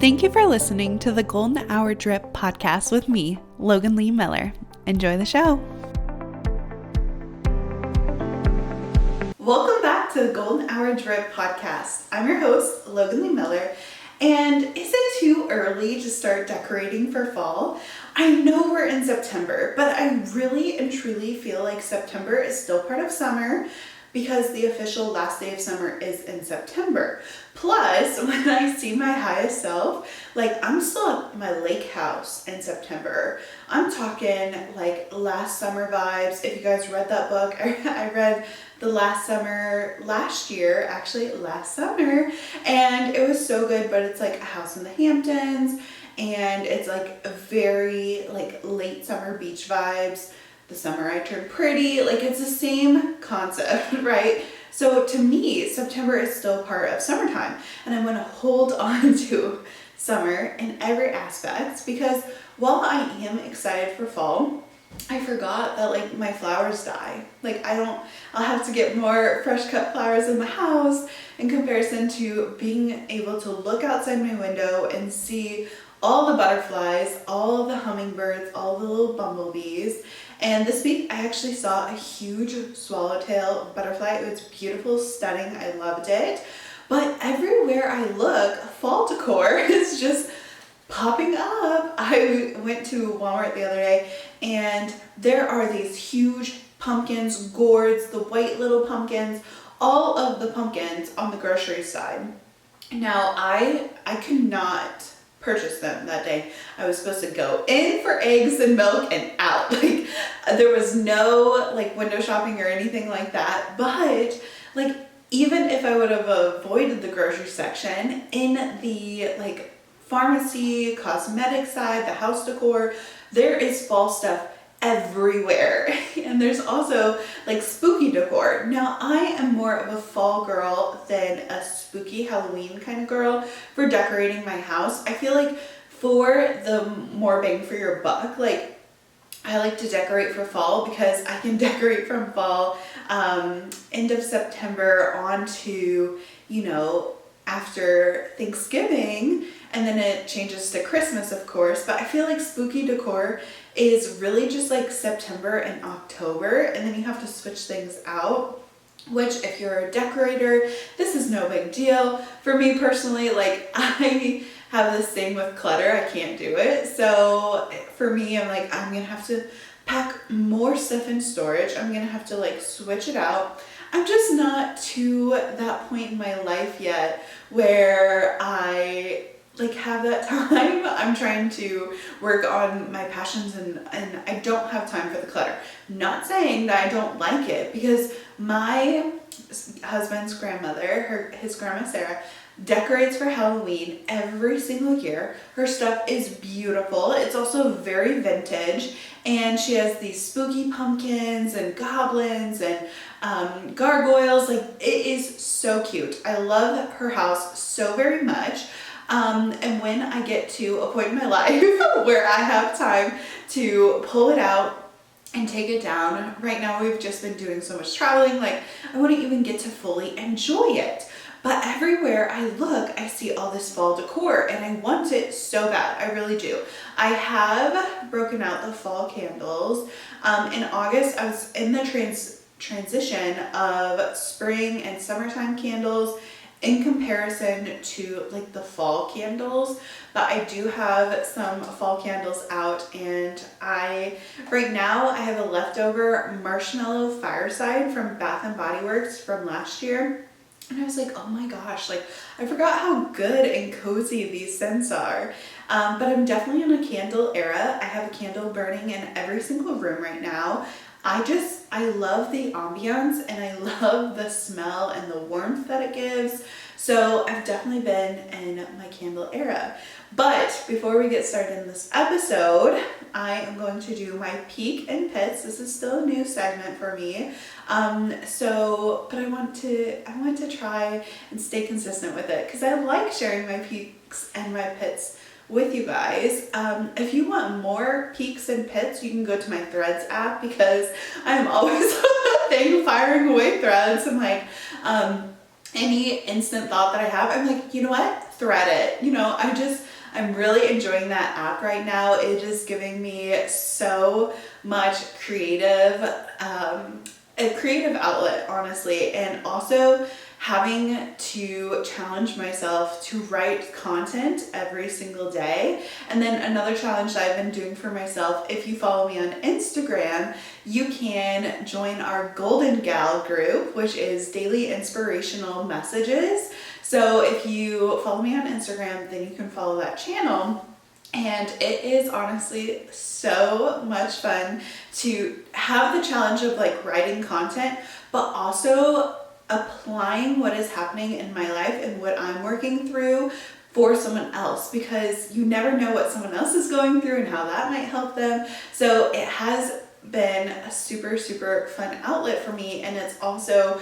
Thank you for listening to the Golden Hour Drip podcast with me, Logan Lee Miller. Enjoy the show. Welcome back to the Golden Hour Drip podcast. I'm your host, Logan Lee Miller. And is it too early to start decorating for fall? I know we're in September, but I really and truly feel like September is still part of summer because the official last day of summer is in September. Plus, when I see my highest self, I'm still at my lake house in September. I'm talking last summer vibes. If you guys read that book, I read the last summer, last summer, and it was so good, but it's like a house in the Hamptons, and it's a very late summer beach vibes. The summer I turned pretty, it's the same concept, right? So to me, September is still part of summertime, and I'm gonna hold on to summer in every aspect because while I am excited for fall, I forgot that my flowers die. I'll have to get more fresh cut flowers in the house in comparison to being able to look outside my window and see all the butterflies, all the hummingbirds, all the little bumblebees. And this week I actually saw a huge swallowtail butterfly. It was beautiful, stunning, I loved it. But everywhere I look, fall decor is just popping up. I went to Walmart the other day and there are these huge pumpkins, gourds, the white little pumpkins, all of the pumpkins on the grocery side. Now I could not purchase them that day. I was supposed to go in for eggs and milk and out. There was no window shopping or anything like that. But even if I would have avoided the grocery section, in the pharmacy, cosmetic side, the house decor, there is fall stuff everywhere. And there's also spooky decor. Now I am more of a fall girl than a spooky Halloween kind of girl for decorating my house. I feel for the more bang for your buck, I like to decorate for fall because I can decorate from fall end of September on to, after Thanksgiving, and then it changes to Christmas, of course. But I feel spooky decor is really just September and October, and then you have to switch things out, which if you're a decorator, this is no big deal. For me personally, I have this thing with clutter, I can't do it. So for me, I'm I'm gonna have to pack more stuff in storage. I'm gonna have to switch it out. I'm just not to that point in my life yet where I have that time. I'm trying to work on my passions and I don't have time for the clutter. Not saying that I don't like it, because my husband's grandmother, his grandma Sarah, decorates for Halloween every single year. Her stuff is beautiful. It's also very vintage, and she has these spooky pumpkins and goblins and gargoyles. It is so cute. I love her house so very much. And when I get to a point in my life where I have time to pull it out and take it down, right now we've just been doing so much traveling, I wouldn't even get to fully enjoy it. But everywhere I look, I see all this fall decor and I want it so bad. I really do. I have broken out the fall candles. In August, I was in the transition of spring and summertime candles in comparison to the fall candles, but I do have some fall candles out, and right now I have a leftover marshmallow fireside from Bath and Body Works from last year. And I was oh my gosh, I forgot how good and cozy these scents are. But I'm definitely in a candle era. I have a candle burning in every single room right now. I love the ambiance and I love the smell and the warmth that it gives. So I've definitely been in my candle era. But before we get started in this episode, I am going to do my peak and pits. This is still a new segment for me. But I want to try and stay consistent with it because I like sharing my peaks and my pits with you guys. If you want more peaks and pits, you can go to my Threads app because I'm always on the thing firing away threads. I'm any instant thought that I have, I'm like, you know what? Thread it. I'm really enjoying that app right now. It is giving me so much a creative outlet, honestly, and also having to challenge myself to write content every single day. And then another challenge that I've been doing for myself, if you follow me on Instagram, you can join our Golden Gal group, which is daily inspirational messages. So if you follow me on Instagram, then you can follow that channel. And it is honestly so much fun to have the challenge of like writing content, but also applying what is happening in my life and what I'm working through for someone else, because you never know what someone else is going through and how that might help them. So it has been a super, super fun outlet for me, and it's also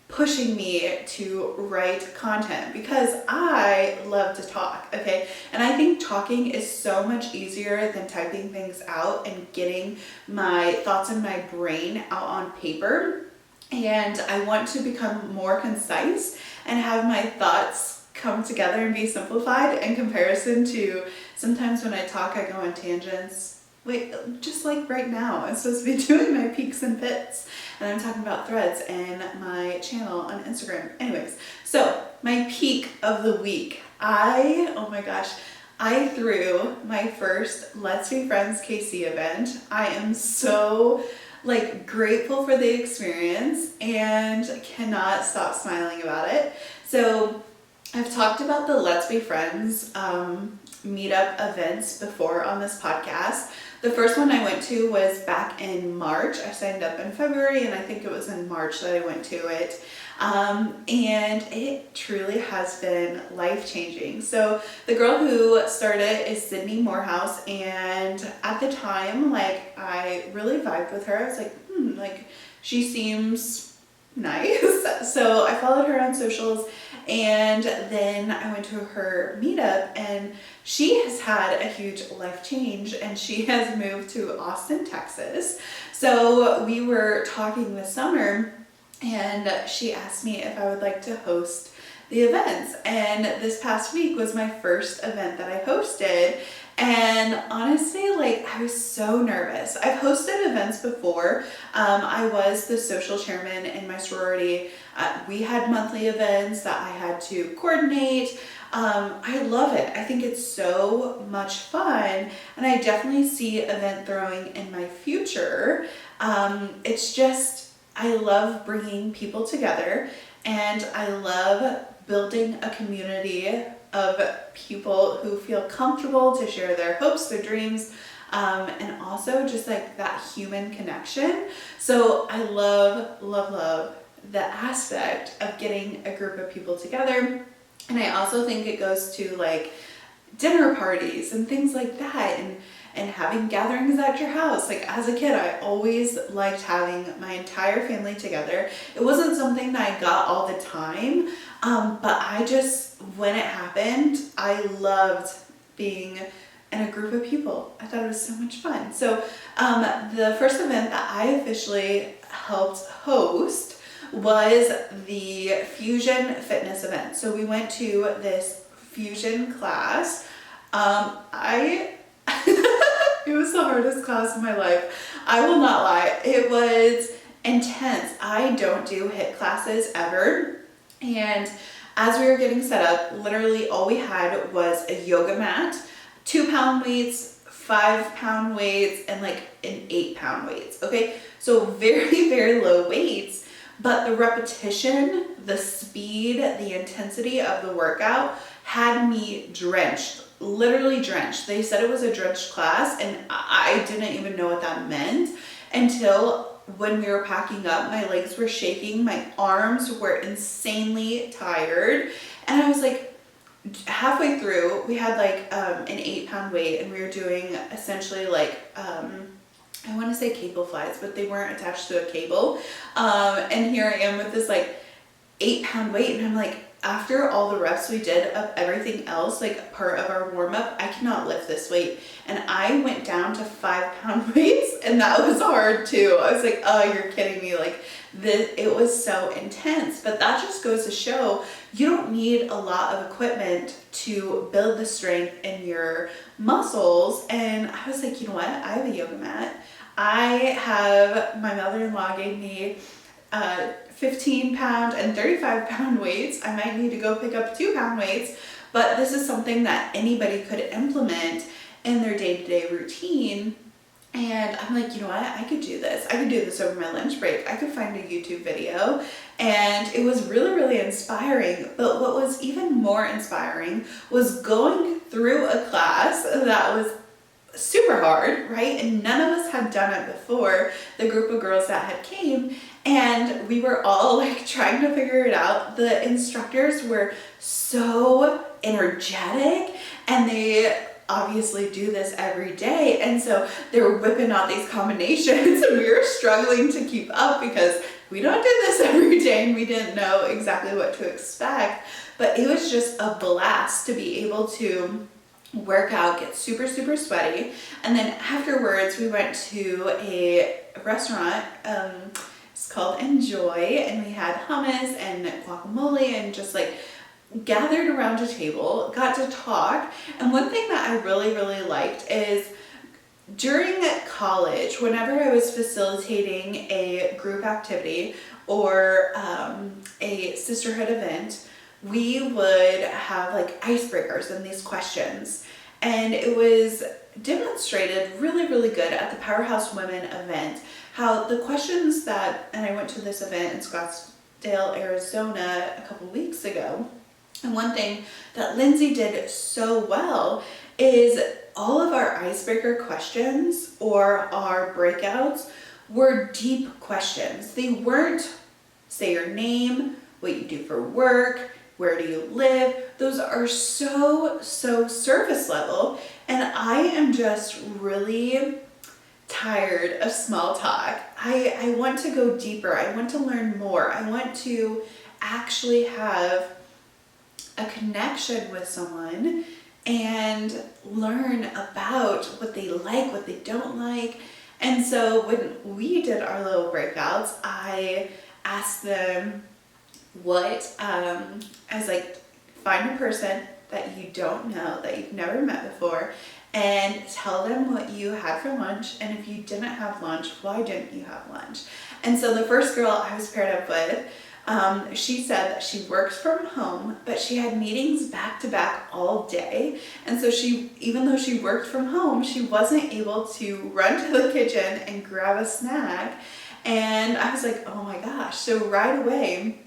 pushing me to write content because I love to talk, okay? And I think talking is so much easier than typing things out and getting my thoughts in my brain out on paper. And I want to become more concise and have my thoughts come together and be simplified in comparison to sometimes when I talk, I go on tangents. Wait, just like right now, I'm supposed to be doing my peaks and pits, and I'm talking about threads and my channel on Instagram. Anyways, so my peak of the week. Oh my gosh, I threw my first Let's Be Friends KC event. I am so grateful for the experience and cannot stop smiling about it. So I've talked about the Let's Be Friends meetup events before on this podcast. The first one I went to was back in March. I signed up in February, and I think it was in March that I went to it. And it truly has been life-changing. So the girl who started is Sydney Morehouse, and at the time, I really vibed with her. I was like, she seems nice. So I followed her on socials, and then I went to her meetup, and she has had a huge life change, and she has moved to Austin, Texas. So we were talking this summer, and she asked me if I would like to host the events. And this past week was my first event that I hosted. And honestly, I was so nervous. I've hosted events before. I was the social chairman in my sorority. We had monthly events that I had to coordinate. I love it. I think it's so much fun, and I definitely see event throwing in my future. It's just, I love bringing people together, and I love building a community of people who feel comfortable to share their hopes, their dreams, and also just that human connection. So I love the aspect of getting a group of people together. And I also think it goes to dinner parties and things like that, and having gatherings at your house. As a kid, I always liked having my entire family together. It wasn't something that I got all the time, but when it happened, I loved being in a group of people. I thought it was so much fun. So the first event that I officially helped host was the Fusion Fitness event. So we went to this fusion class. It was the hardest class of my life. I will not lie. It was intense. I don't do HIIT classes ever. And as we were getting set up, literally all we had was a yoga mat, 2-pound weights, 5-pound weights, and an 8-pound weights. Okay. So very, very low weights, but the repetition, the speed, the intensity of the workout had me drenched. Literally drenched. They said it was a drenched class, and I didn't even know what that meant until when we were packing up. My legs were shaking, my arms were insanely tired, and I was halfway through, we had an 8-pound weight, and we were doing essentially I want to say cable flies, but they weren't attached to a cable. And here I am with this 8-pound weight, and I'm after all the reps we did of everything else, part of our warm up, I cannot lift this weight. And I went down to 5-pound weights and that was hard too. I was like, oh, you're kidding me. Like this, it was so intense, but that just goes to show you don't need a lot of equipment to build the strength in your muscles. And I was like, you know what? I have a yoga mat. My mother-in-law gave me 15-pound and 35-pound weights. I might need to go pick up 2-pound weights, but this is something that anybody could implement in their day-to-day routine. And I'm like, you know what? I could do this. I could do this over my lunch break. I could find a YouTube video. And it was really, really inspiring. But what was even more inspiring was going through a class that was super hard, right? And none of us had done it before, the group of girls that had came, and we were all like trying to figure it out. The instructors were so energetic, and they obviously do this every day, and so they were whipping out these combinations and we were struggling to keep up because we don't do this every day and we didn't know exactly what to expect. But it was just a blast to be able to work out, get super, super sweaty. And then afterwards we went to a restaurant, it's called Enjoy, and we had hummus and guacamole and just like gathered around a table, got to talk. And one thing that I really, really liked is during college, whenever I was facilitating a group activity or a sisterhood event, we would have like icebreakers and these questions. And it was demonstrated really, really good at the Powerhouse Women event, how the questions that, and I went to this event in Scottsdale, Arizona a couple weeks ago. And one thing that Lindsay did so well is all of our icebreaker questions or our breakouts were deep questions. They weren't say your name, what you do for work, where do you live. Those are so surface level. And I am just really tired of small talk. I want to go deeper. I want to learn more. I want to actually have a connection with someone and learn about what they like, what they don't like. And so when we did our little breakouts, I asked them I was like, find a person that you don't know, that you've never met before, and tell them what you had for lunch. And if you didn't have lunch, why didn't you have lunch? And so the first girl I was paired up with, she said that she works from home, but she had meetings back to back all day. And so even though she worked from home, she wasn't able to run to the kitchen and grab a snack. And I was like, oh my gosh. So right away,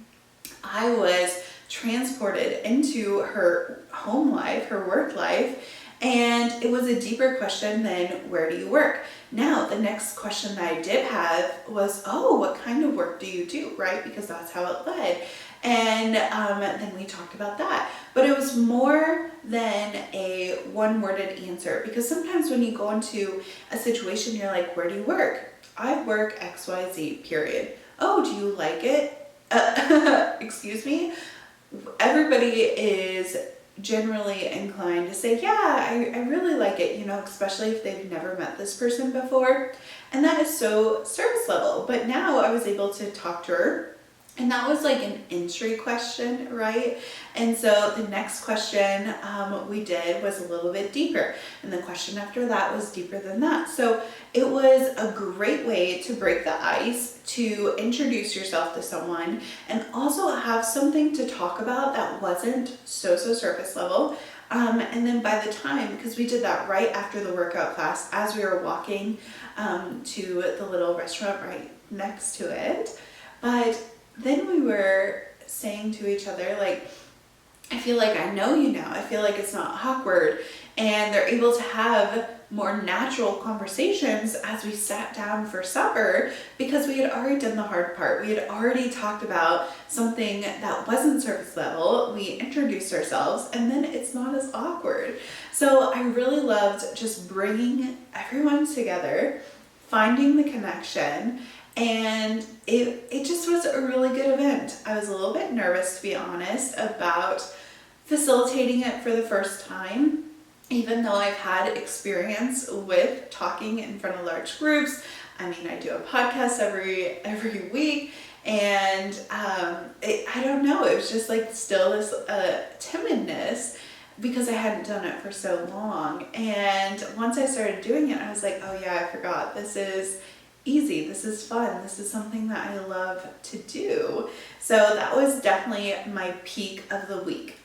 I was transported into her home life, her work life. And it was a deeper question than where do you work? Now, the next question that I did have was, oh, what kind of work do you do, right? Because that's how it led. And then we talked about that. But it was more than a one-worded answer, because sometimes when you go into a situation, you're like, where do you work? I work XYZ, period. Oh, do you like it? Excuse me? Everybody is generally inclined to say, yeah, I really like it, you know, especially if they've never met this person before. And that is so surface level. But now I was able to talk to her, and that was like an entry question, right? And so the next question we did was a little bit deeper, and the question after that was deeper than that. So it was a great way to break the ice, to introduce yourself to someone, and also have something to talk about that wasn't so surface level. And then by the time, because we did that right after the workout class, as we were walking to the little restaurant right next to it, but then we were saying to each other, like, I feel like I know you now. I feel like it's not awkward. And they're able to have more natural conversations as we sat down for supper, because we had already done the hard part. We had already talked about something that wasn't surface level. We introduced ourselves, and then it's not as awkward. So I really loved just bringing everyone together, finding the connection, and it just was a really good event. I was a little bit nervous, to be honest, about facilitating it for the first time. even though I've had experience with talking in front of large groups. I mean, I do a podcast every week, and I don't know, it was just like still this timidness because I hadn't done it for so long. And once I started doing it, I was like, oh yeah, I forgot. This is easy. This is fun. This is something that I love to do. So that was definitely my peak of the week.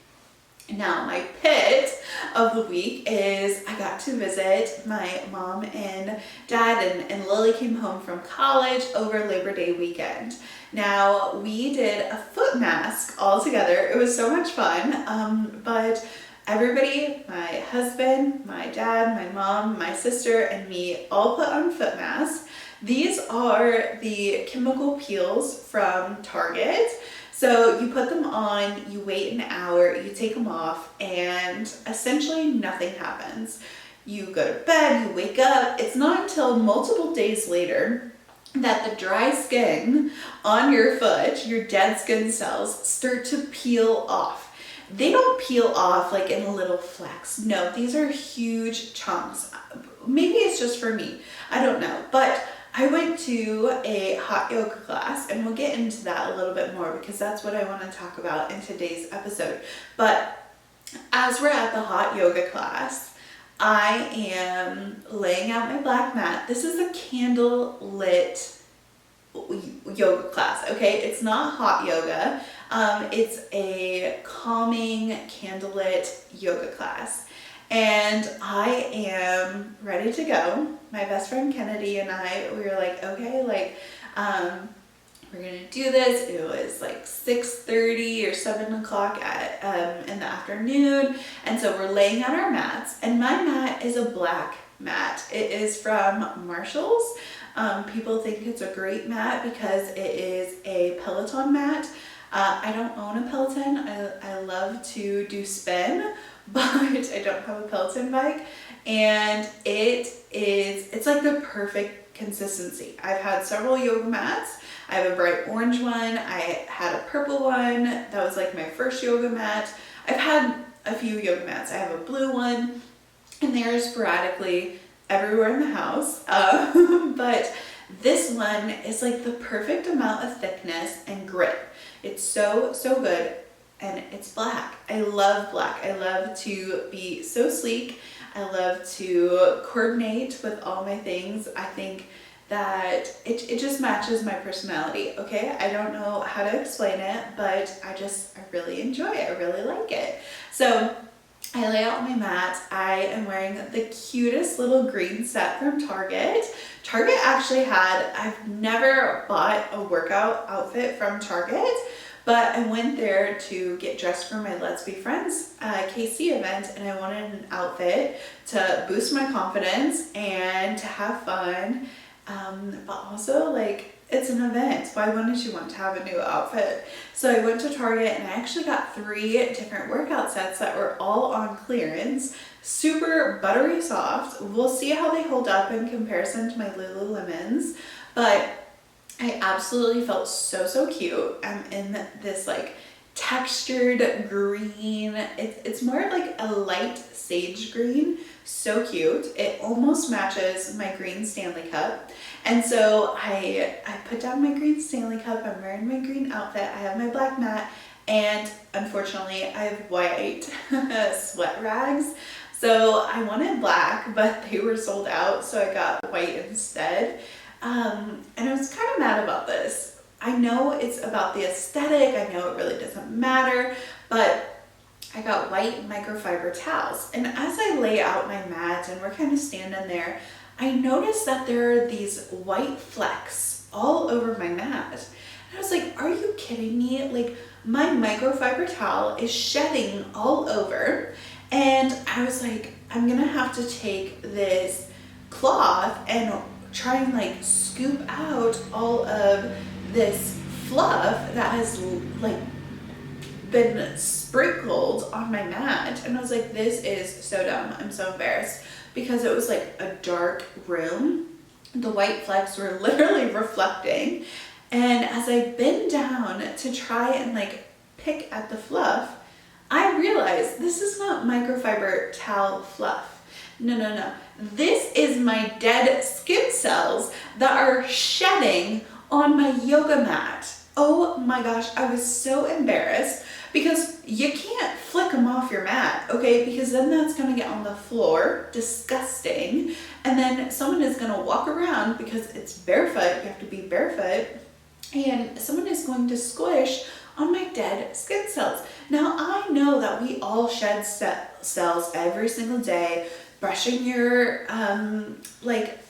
Now, my pit of the week is I got to visit my mom and dad, and Lily came home from college over Labor Day weekend. Now, we did a foot mask all together. It was so much fun, but everybody, my husband, my dad, my mom, my sister, and me all put on foot masks. These are the chemical peels from Target. So you put them on, you wait an hour, you take them off, and essentially nothing happens. You go to bed, you wake up. It's not until multiple days later that the dry skin on your foot, your dead skin cells, start to peel off. They don't peel off like in little flecks. No, these are huge chunks. Maybe it's just for me. I don't know. But I went to a hot yoga class, and we'll get into that a little bit more because that's what I want to talk about in today's episode. But as we're at the hot yoga class, I am laying out my black mat. This is a candle lit yoga class, okay? It's not hot yoga. It's a calming candlelit yoga class. And I am ready to go. My best friend Kennedy and I, we were like, okay, we're gonna do this. It was like 6:30 or 7 o'clock in the afternoon. And so we're laying out our mats, and my mat is a black mat. It is from Marshall's. People think it's a great mat because it is a Peloton mat. I don't own a Peloton. I love to do spin, but I don't have a Peloton bike, and it's like the perfect consistency. I've had several yoga mats. I have a bright orange one. I had a purple one. That was like my first yoga mat. I've had a few yoga mats. I have a blue one, and they're sporadically everywhere in the house. But this one is like the perfect amount of thickness and grip. It's so good. And it's black. I love black. I love to be so sleek. I love to coordinate with all my things. I think that it just matches my personality, okay? I don't know how to explain it, but I really enjoy it. I really like it. So I lay out my mat. I am wearing the cutest little green set from Target. Target actually I've never bought a workout outfit from Target, but I went there to get dressed for my Let's Be Friends KC event, and I wanted an outfit to boost my confidence and to have fun, but also like it's an event. Why wouldn't you want to have a new outfit? So I went to Target, and I actually got 3 different workout sets that were all on clearance, super buttery soft. We'll see how they hold up in comparison to my Lululemons, but I absolutely felt so cute. I'm in this like textured green. It's more like a light sage green. So cute. It almost matches my green Stanley Cup. And so I put down my green Stanley Cup. I'm wearing my green outfit. I have my black mat, and unfortunately I have white sweat rags. So I wanted black, but they were sold out, so I got white instead. And I was kind of mad about this. I know it's about the aesthetic. I know it really doesn't matter, but I got white microfiber towels. And as I lay out my mat and we're kind of standing there, I noticed that there are these white flecks all over my mat. And I was like, are you kidding me? Like, my microfiber towel is shedding all over. And I was like, I'm gonna have to take this cloth and try and like scoop out all of this fluff that has like been sprinkled on my mat. And I was like, this is so dumb. I'm so embarrassed, because it was like a dark room. The white flecks were literally reflecting. And as I bend down to try and like pick at the fluff, I realized this is not microfiber towel fluff. No. This is my dead skin cells that are shedding on my yoga mat. Oh my gosh, I was so embarrassed because you can't flick them off your mat, okay? Because then that's gonna get on the floor, disgusting. And then someone is gonna walk around because it's barefoot, you have to be barefoot, and someone is going to squish on my dead skin cells. Now I know that we all shed cells every single day. Brushing your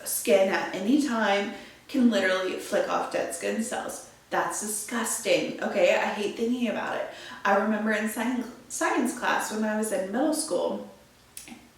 skin at any time can literally flick off dead skin cells. That's disgusting. Okay, I hate thinking about it. I remember in science class when I was in middle school,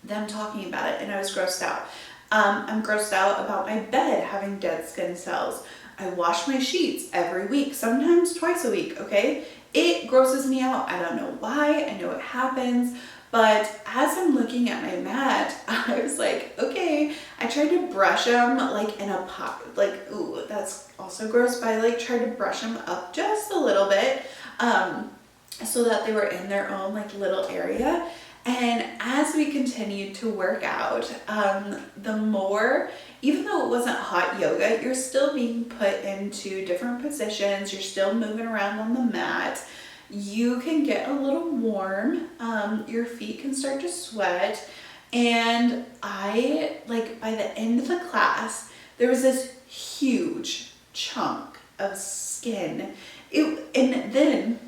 them talking about it, and I was grossed out. I'm grossed out about my bed having dead skin cells. I wash my sheets every week, sometimes twice a week, okay? It grosses me out. I don't know why. I know it happens. But as I'm looking at my mat, I was like, okay, I tried to brush them like in a pot, like, ooh, that's also gross, but I like tried to brush them up just a little bit so that they were in their own like little area. And as we continued to work out, the more, even though it wasn't hot yoga, you're still being put into different positions, you're still moving around on the mat. You can get a little warm, your feet can start to sweat, and I, like by the end of the class, there was this huge chunk of skin. And then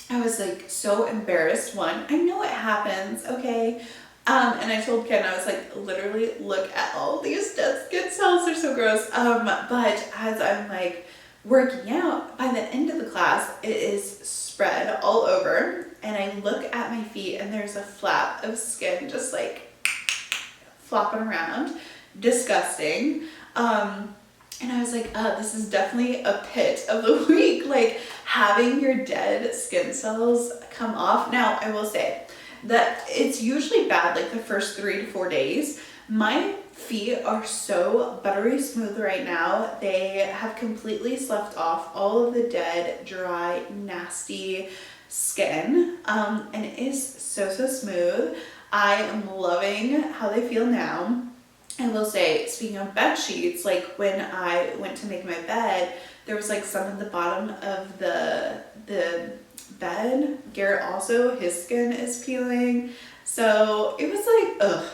I was like so embarrassed. One, I know it happens, okay? And I told Ken, I was like, literally look at all these dead skin cells, they're so gross. But as I'm like working out, by the end of the class, it is spread all over, and I look at my feet and there's a flap of skin just like flopping around. Disgusting. And I was like, this is definitely a pit of the week, like having your dead skin cells come off. Now, I will say that it's usually bad like the first 3 to 4 days. My feet are so buttery smooth right now. They have completely sloughed off all of the dead, dry, nasty skin, and it is so smooth. I am loving how they feel now. I will say, speaking of bed sheets, like when I went to make my bed, there was like some at the bottom of the bed. Garrett also, his skin is peeling. So it was like, ugh.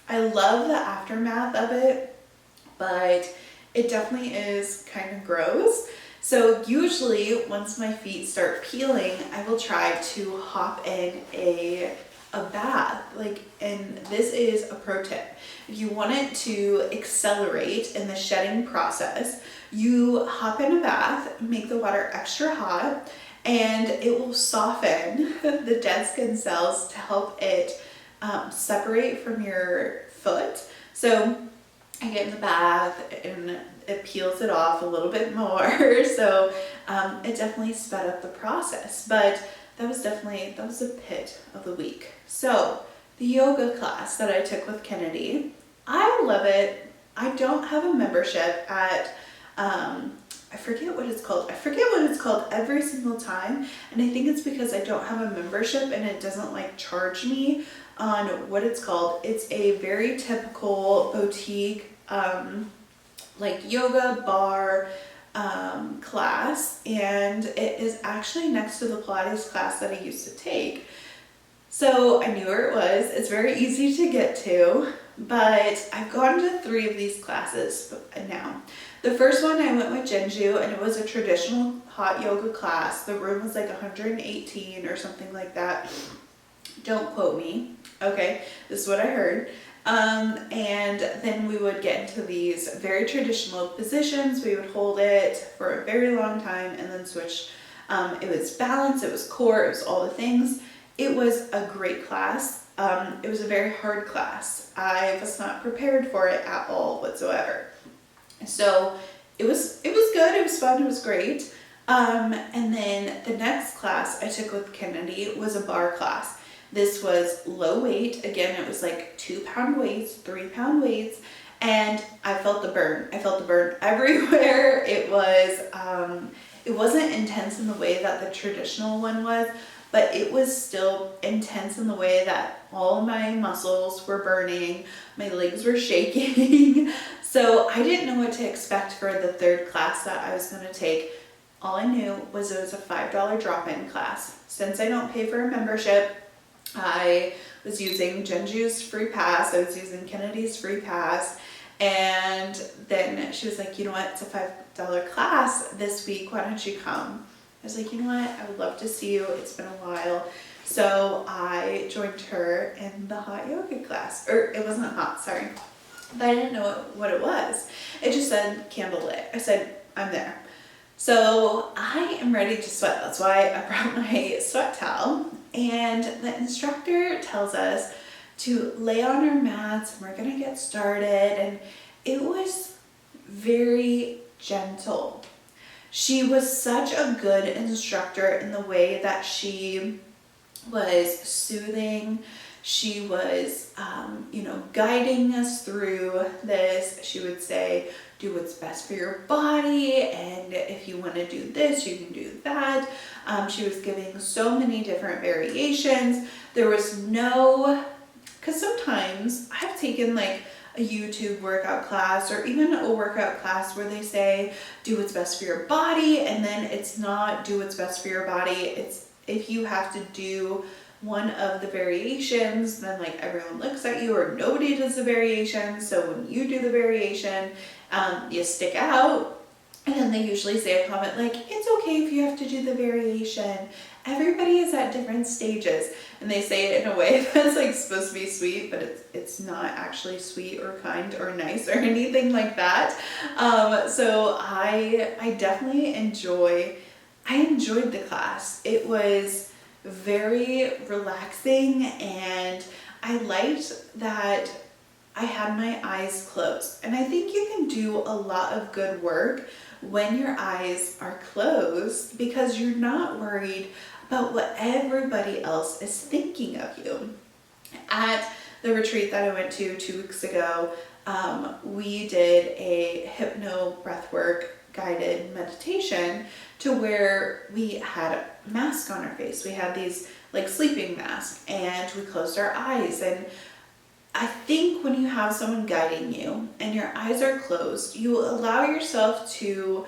I love the aftermath of it, but it definitely is kind of gross. So usually once my feet start peeling, I will try to hop in a bath. And this is a pro tip. If you want it to accelerate in the shedding process, you hop in a bath, make the water extra hot, and it will soften the dead skin cells to help it separate from your foot. So I get in the bath and it peels it off a little bit more. So it definitely sped up the process, but that was a pit of the week. So the yoga class that I took with Kennedy, I love it. I don't have a membership at, I forget what it's called. I forget what it's called every single time. And I think it's because I don't have a membership and it doesn't like charge me on what it's called. It's a very typical boutique, like yoga bar class. And it is actually next to the Pilates class that I used to take. So I knew where it was. It's very easy to get to, but I've gone to 3 of these classes now. The first one I went with Jinju, and it was a traditional hot yoga class. The room was like 118 or something like that. Don't quote me. Okay, this is what I heard. And then we would get into these very traditional positions. We would hold it for a very long time and then switch. It was balance, it was core, it was all the things. It was a great class. It was a very hard class. I was not prepared for it at all whatsoever. So it was good, it was fun, it was great. And then the next class I took with Kennedy was a bar class. This was low weight. Again, it was like 2-pound weights, 3-pound weights, and I felt the burn. I felt the burn everywhere. It wasn't intense in the way that the traditional one was, but it was still intense in the way that all of my muscles were burning, my legs were shaking. So I didn't know what to expect for the third class that I was going to take. All I knew was it was a $5 drop-in class. Since I don't pay for a membership, I was using Genju's free pass, I was using Kennedy's free pass, and then she was like, you know what, it's a $5 class this week, why don't you come? I was like, you know what, I would love to see you, it's been a while. So I joined her in the hot yoga class, or it wasn't hot, sorry, but I didn't know what it was. It just said candlelit. I said, I'm there. So I am ready to sweat. That's why I brought my sweat towel. And the instructor tells us to lay on our mats and we're gonna get started. And it was very gentle. She was such a good instructor in the way that she was soothing. She was, guiding us through this. She would say, do what's best for your body, and if you want to do this, you can do that. She was giving so many different variations. There was no, because sometimes I've taken like a YouTube workout class or even a workout class where they say, do what's best for your body, and then it's not do what's best for your body. It's if you have to do one of the variations, then like everyone looks at you or nobody does the variation. So when you do the variation, you stick out, and then they usually say a comment like, it's okay if you have to do the variation. Everybody is at different stages. And they say it in a way that's like supposed to be sweet, but it's not actually sweet or kind or nice or anything like that. So I definitely enjoyed the class. It was very relaxing, and I liked that I had my eyes closed. And I think you can do a lot of good work when your eyes are closed because you're not worried about what everybody else is thinking of you. At the retreat that I went to 2 weeks ago, we did a hypno breathwork guided meditation to where we had a mask on our face. We had these like sleeping masks, and we closed our eyes. And I think when you have someone guiding you and your eyes are closed, you allow yourself to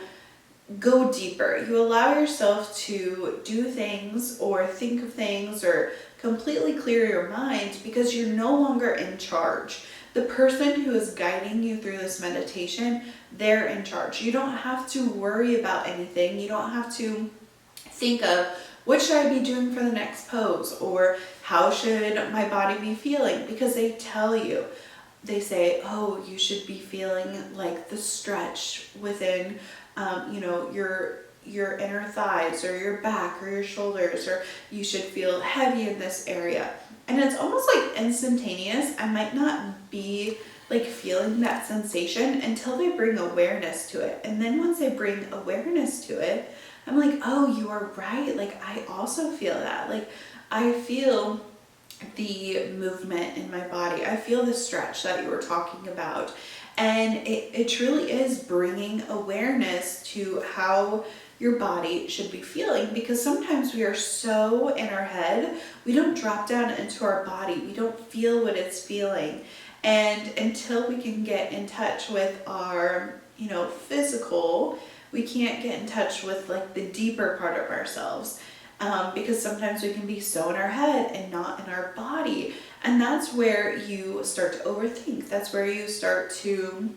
go deeper. You allow yourself to do things or think of things or completely clear your mind because you're no longer in charge. The person who is guiding you through this meditation, they're in charge. You don't have to worry about anything. You don't have to think of what should I be doing for the next pose or how should my body be feeling, because they tell you. They say, oh, you should be feeling like the stretch within your inner thighs or your back or your shoulders, or you should feel heavy in this area. And it's almost like instantaneous. I might not be like feeling that sensation until they bring awareness to it. And then once they bring awareness to it, I'm like, oh, you are right. Like I also feel that. Like I feel the movement in my body. I feel the stretch that you were talking about. And it truly is bringing awareness to how your body should be feeling, because sometimes we are so in our head, we don't drop down into our body. We don't feel what it's feeling. And until we can get in touch with our, physical, we can't get in touch with like the deeper part of ourselves. Because sometimes we can be so in our head and not in our body. And that's where you start to overthink. That's where you start to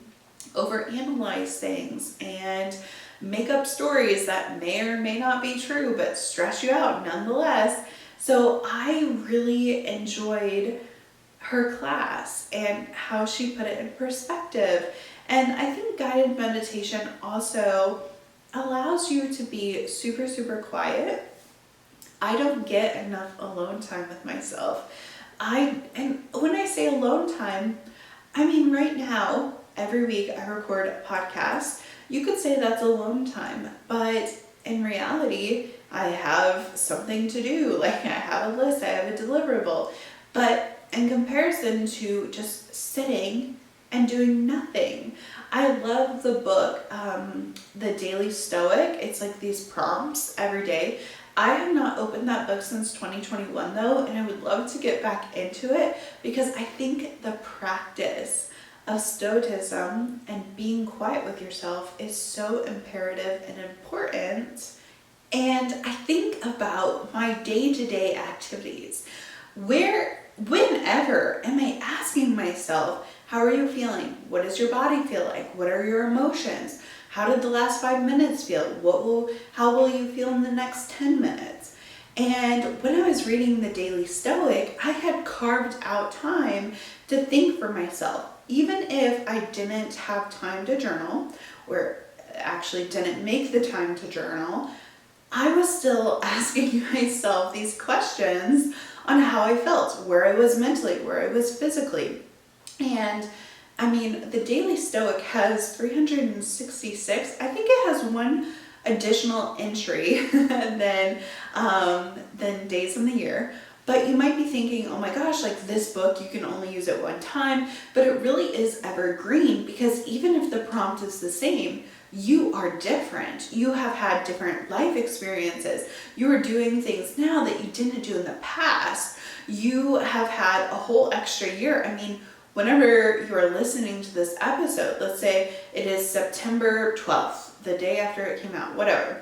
overanalyze things and make up stories that may or may not be true, but stress you out nonetheless. So I really enjoyed her class and how she put it in perspective. And I think guided meditation also allows you to be super, super quiet. I don't get enough alone time with myself. And when I say alone time, I mean right now, every week I record a podcast. You could say that's alone time, but in reality, I have something to do. Like I have a list, I have a deliverable. But in comparison to just sitting and doing nothing, I love the book, The Daily Stoic. It's like these prompts every day. I have not opened that book since 2021 though, and I would love to get back into it because I think the practice of stoicism and being quiet with yourself is so imperative and important. And I think about my day-to-day activities. Whenever am I asking myself, how are you feeling? What does your body feel like? What are your emotions? How did the last 5 minutes feel? How will you feel in the next 10 minutes? And when I was reading the Daily Stoic, I had carved out time to think for myself. Even if I didn't have time to journal, or actually didn't make the time to journal, I was still asking myself these questions on how I felt, where I was mentally, where I was physically. And I mean, the Daily Stoic has 366. I think it has one additional entry than days in the year. But you might be thinking, oh my gosh, like this book, you can only use it one time. But it really is evergreen because even if the prompt is the same, you are different. You have had different life experiences. You are doing things now that you didn't do in the past. You have had a whole extra year. I mean, whenever you are listening to this episode, let's say it is September 12th, the day after it came out, whatever,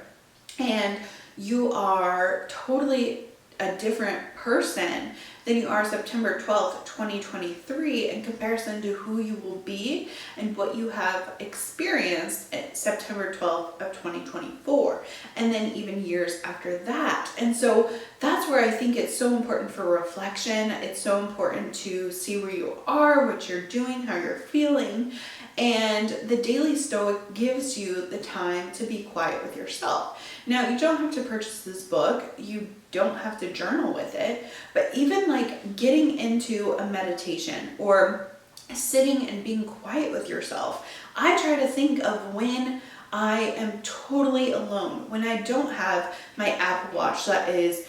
and you are totally a different person than you are September 12th, 2023 in comparison to who you will be and what you have experienced at September 12th of 2024, and then even years after that. And so that's where I think it's so important for reflection. It's so important to see where you are, what you're doing, how you're feeling. And the Daily Stoic gives you the time to be quiet with yourself. Now, you don't have to purchase this book. You don't have to journal with it. But even like getting into a meditation or sitting and being quiet with yourself, I try to think of when I am totally alone, when I don't have my Apple Watch that is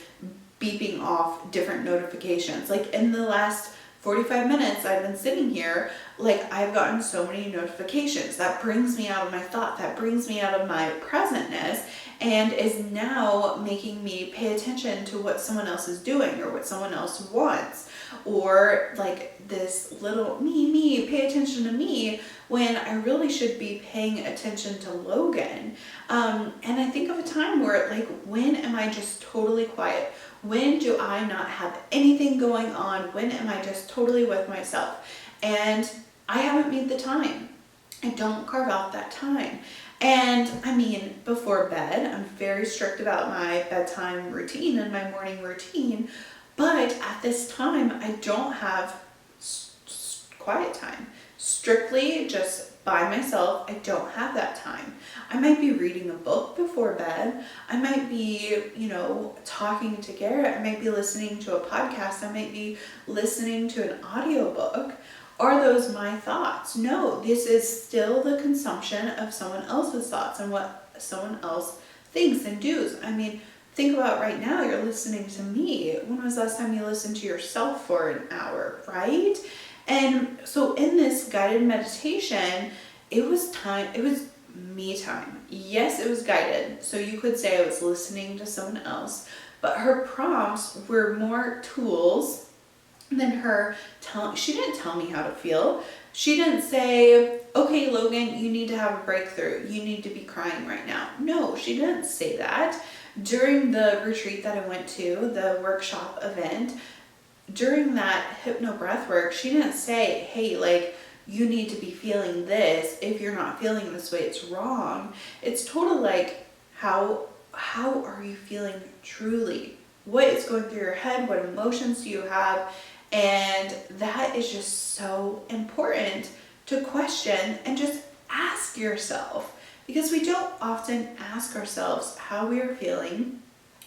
beeping off different notifications. Like in the last 45 minutes I've been sitting here, like I've gotten so many notifications that brings me out of my thought, that brings me out of my presentness, and is now making me pay attention to what someone else is doing or what someone else wants, or like this little me, pay attention to me, when I really should be paying attention to Logan. And I think of a time where like, when am I just totally quiet? When do I not have anything going on? When am I just totally with myself? And I haven't made the time. I don't carve out that time. And I mean, before bed, I'm very strict about my bedtime routine and my morning routine. But at this time, I don't have quiet time. Strictly just by myself, I don't have that time. I might be reading a book before bed. I might be, talking to Garrett. I might be listening to a podcast. I might be listening to an audiobook. Are those my thoughts? No, this is still the consumption of someone else's thoughts and what someone else thinks and does. I mean, think about right now, you're listening to me. When was the last time you listened to yourself for an hour, right? And so in this guided meditation, it was me time. Yes, it was guided. So you could say I was listening to someone else, but her prompts were more tools than her she didn't tell me how to feel. She didn't say, okay, Logan, you need to have a breakthrough. You need to be crying right now. No, she didn't say that. During the retreat that I went to, the workshop event, during that hypno breath work, she didn't say, hey, like, you need to be feeling this. If you're not feeling this way, it's wrong. It's totally like, how are you feeling truly? What is going through your head? What emotions do you have? And that is just so important to question and just ask yourself, because we don't often ask ourselves how we are feeling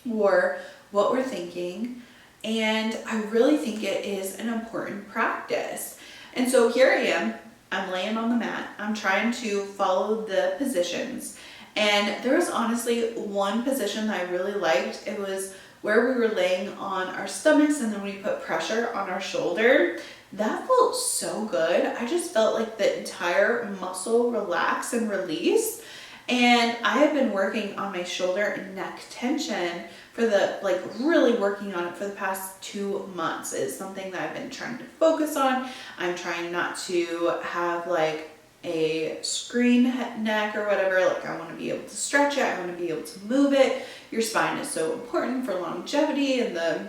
or what we're thinking. And I really think it is an important practice. And so here I am, I'm laying on the mat, I'm trying to follow the positions. And there was honestly one position that I really liked. It was where we were laying on our stomachs and then we put pressure on our shoulder. That felt so good. I just felt like the entire muscle relax and release. And I have been working on my shoulder and neck tension for the, like, really working on it for the past 2 months. It's something that I've been trying to focus on. I'm trying not to have like a screen neck or whatever. Like, I want to be able to stretch it. I want to be able to move it. Your spine is so important for longevity and the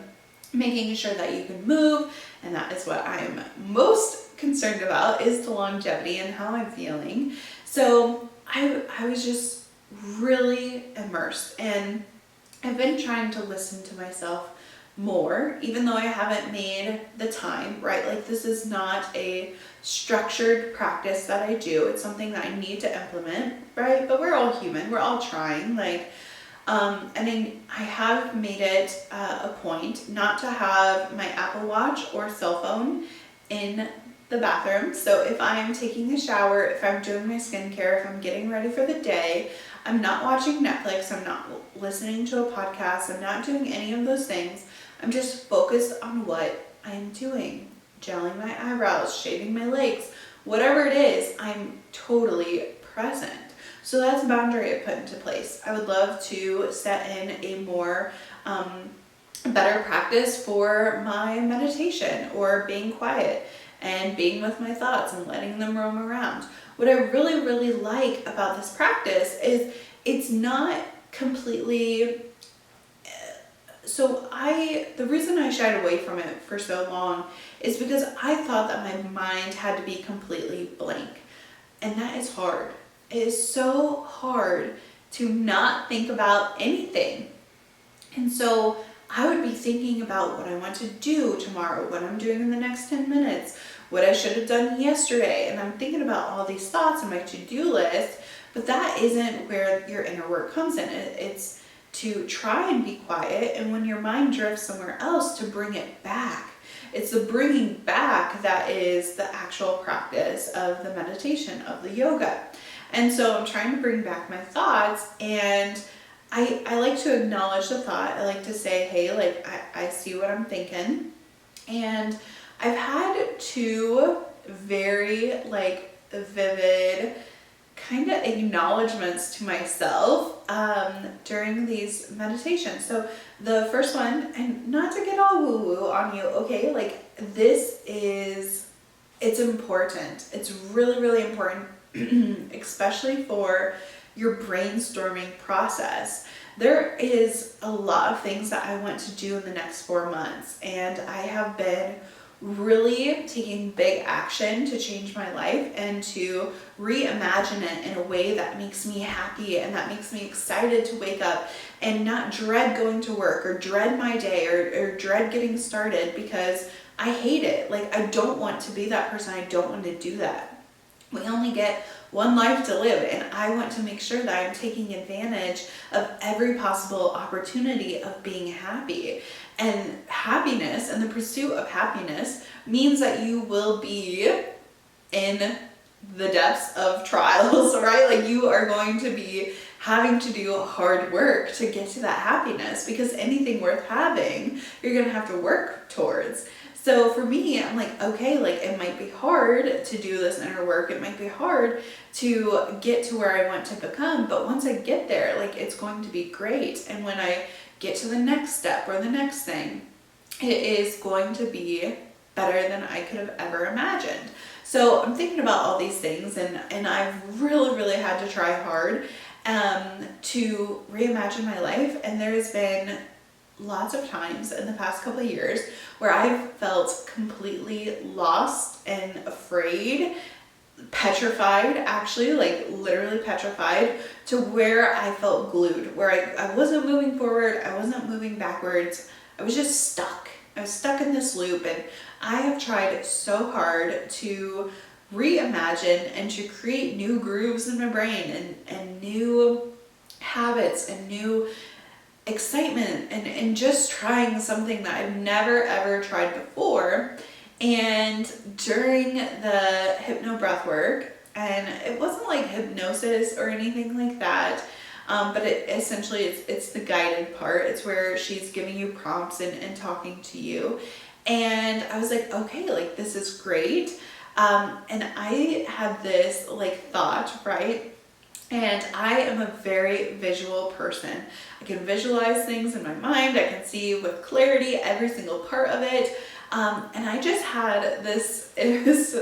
making sure that you can move. And that is what I am most concerned about, is the longevity and how I'm feeling. So I was just really immersed, and I've been trying to listen to myself more, even though I haven't made the time, right? Like, this is not a structured practice that I do. It's something that I need to implement, right? But we're all human. We're all trying. Like, I have made it a point not to have my Apple Watch or cell phone in the bathroom. So if I'm taking a shower, if I'm doing my skincare, if I'm getting ready for the day, I'm not watching Netflix, I'm not listening to a podcast, I'm not doing any of those things. I'm just focused on what I'm doing. Gelling my eyebrows, shaving my legs, whatever it is, I'm totally present. So that's a boundary I put into place. I would love to set in a more better practice for my meditation, or being quiet and being with my thoughts and letting them roam around. What I really, really like about this practice is it's not completely, the reason I shied away from it for so long is because I thought that my mind had to be completely blank. And that is hard. It is so hard to not think about anything. And so I would be thinking about what I want to do tomorrow, what I'm doing in the next 10 minutes, what I should have done yesterday. And I'm thinking about all these thoughts in my to-do list, but that isn't where your inner work comes in. It's to try and be quiet, and when your mind drifts somewhere else, to bring it back. It's the bringing back that is the actual practice of the meditation, of the yoga. And so I'm trying to bring back my thoughts, and I like to acknowledge the thought. I like to say, hey, like, I see what I'm thinking. And I've had 2 very, like, vivid kind of acknowledgments to myself during these meditations. So the first one, and not to get all woo-woo on you, okay, like, it's important. It's really, really important, especially for your brainstorming process. There is a lot of things that I want to do in the next 4 months, and I have been really taking big action to change my life and to reimagine it in a way that makes me happy and that makes me excited to wake up and not dread going to work or dread my day or dread getting started, because I hate it. Like, I don't want to be that person. I don't want to do that. We only get one life to live, and I want to make sure that I'm taking advantage of every possible opportunity of being happy. And happiness and the pursuit of happiness means that you will be in the depths of trials, right? Like, you are going to be having to do hard work to get to that happiness, because anything worth having, you're going to have to work towards. So for me, I'm like, okay, like, it might be hard to do this inner work. It might be hard to get to where I want to become. But once I get there, like, it's going to be great. And when I get to the next step or the next thing, it is going to be better than I could have ever imagined. So I'm thinking about all these things, and I've really, really had to try hard to reimagine my life. And there's been lots of times in the past couple of years where I've felt completely lost and afraid, petrified, actually, like literally petrified, to where I felt glued, where I wasn't moving forward, I wasn't moving backwards, I was just stuck. I was stuck in this loop, and I have tried so hard to reimagine and to create new grooves in my brain and new habits and new excitement and just trying something that I've never ever tried before. And during the hypno breath work, and it wasn't like hypnosis or anything like that, but it essentially it's the guided part. It's where she's giving you prompts and talking to you. And I was like, okay, like, this is great. And I had this like thought, right? And I am a very visual person. I can visualize things in my mind. I can see with clarity every single part of it. And I just had this, it was